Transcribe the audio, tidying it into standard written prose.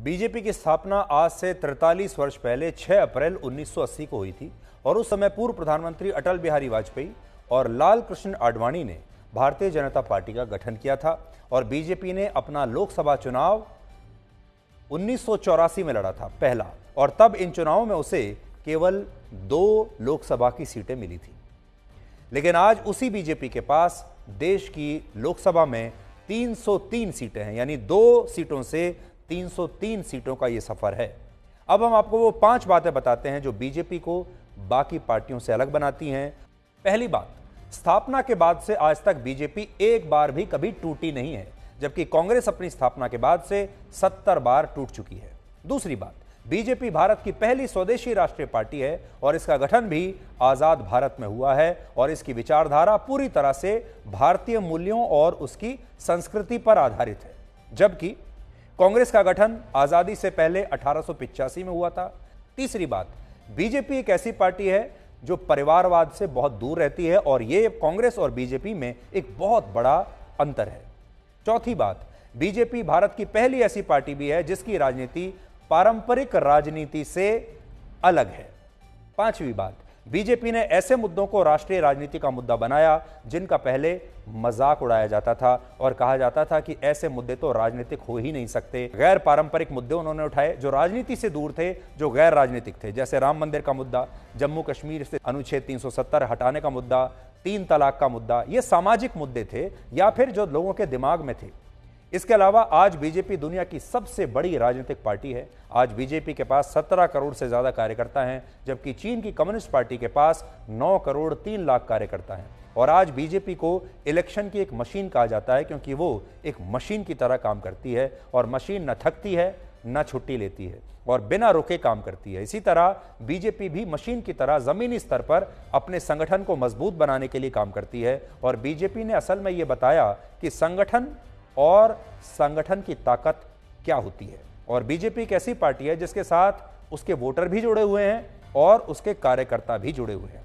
BJP की स्थापना आज से 43 वर्ष पहले 6 अप्रैल 1980 को हुई थी और उस समय पूर्व प्रधानमंत्री अटल बिहारी वाजपेयी और लाल कृष्ण आडवाणी ने भारतीय जनता पार्टी का गठन किया था और बीजेपी ने अपना लोकसभा चुनाव 1984 में लड़ा था पहला, और तब इन चुनावों में उसे केवल 2 लोकसभा की सीटें मिली थी। लेकिन आज उसी बीजेपी के पास देश की लोकसभा में 303 सीटें हैं, यानी 2 सीटों से 303 सीटों का यह सफर है। अब हम आपको वो 5 बातें बताते हैं जो बीजेपी को बाकी पार्टियों से अलग बनाती हैं। पहली बात, स्थापना के बाद से आज तक बीजेपी एक बार भी कभी टूटी नहीं है, जबकि कांग्रेस अपनी स्थापना के बाद से 70 बार टूट चुकी है। दूसरी बात, बीजेपी भारत की पहली स्वदेशी राष्ट्रीय पार्टी है और इसका गठन भी आजाद भारत में हुआ है और इसकी विचारधारा पूरी तरह से भारतीय मूल्यों और उसकी संस्कृति पर आधारित है, जबकि कांग्रेस का गठन आजादी से पहले 1885 में हुआ था। तीसरी बात, बीजेपी एक ऐसी पार्टी है जो परिवारवाद से बहुत दूर रहती है और यह कांग्रेस और बीजेपी में एक बहुत बड़ा अंतर है। चौथी बात, बीजेपी भारत की पहली ऐसी पार्टी भी है जिसकी राजनीति पारंपरिक राजनीति से अलग है। पांचवी बात, बीजेपी ने ऐसे मुद्दों को राष्ट्रीय राजनीति का मुद्दा बनाया जिनका पहले मजाक उड़ाया जाता था और कहा जाता था कि ऐसे मुद्दे तो राजनीतिक हो ही नहीं सकते। गैर पारंपरिक मुद्दे उन्होंने उठाए जो राजनीति से दूर थे, जो गैर राजनीतिक थे, जैसे राम मंदिर का मुद्दा, जम्मू कश्मीर से अनुच्छेद 370 हटाने का मुद्दा, 3 तलाक का मुद्दा। ये सामाजिक मुद्दे थे या फिर जो लोगों के दिमाग में थे। इसके अलावा आज बीजेपी दुनिया की सबसे बड़ी राजनीतिक पार्टी है। आज बीजेपी के पास 17 करोड़ से ज्यादा कार्यकर्ता हैं, जबकि चीन की कम्युनिस्ट पार्टी के पास 9 करोड़ 3 लाख कार्यकर्ता हैं। और आज बीजेपी को इलेक्शन की एक मशीन कहा जाता है क्योंकि वो एक मशीन की तरह काम करती है और मशीन न थकती है न छुट्टी लेती है और बिना रुके काम करती है। इसी तरह बीजेपी भी मशीन की तरह जमीनी स्तर पर अपने संगठन को मजबूत बनाने के लिए काम करती है और बीजेपी ने असल में ये बताया कि संगठन और संगठन की ताकत क्या होती है। और बीजेपी एक ऐसी पार्टी है जिसके साथ उसके वोटर भी जुड़े हुए हैं और उसके कार्यकर्ता भी जुड़े हुए हैं।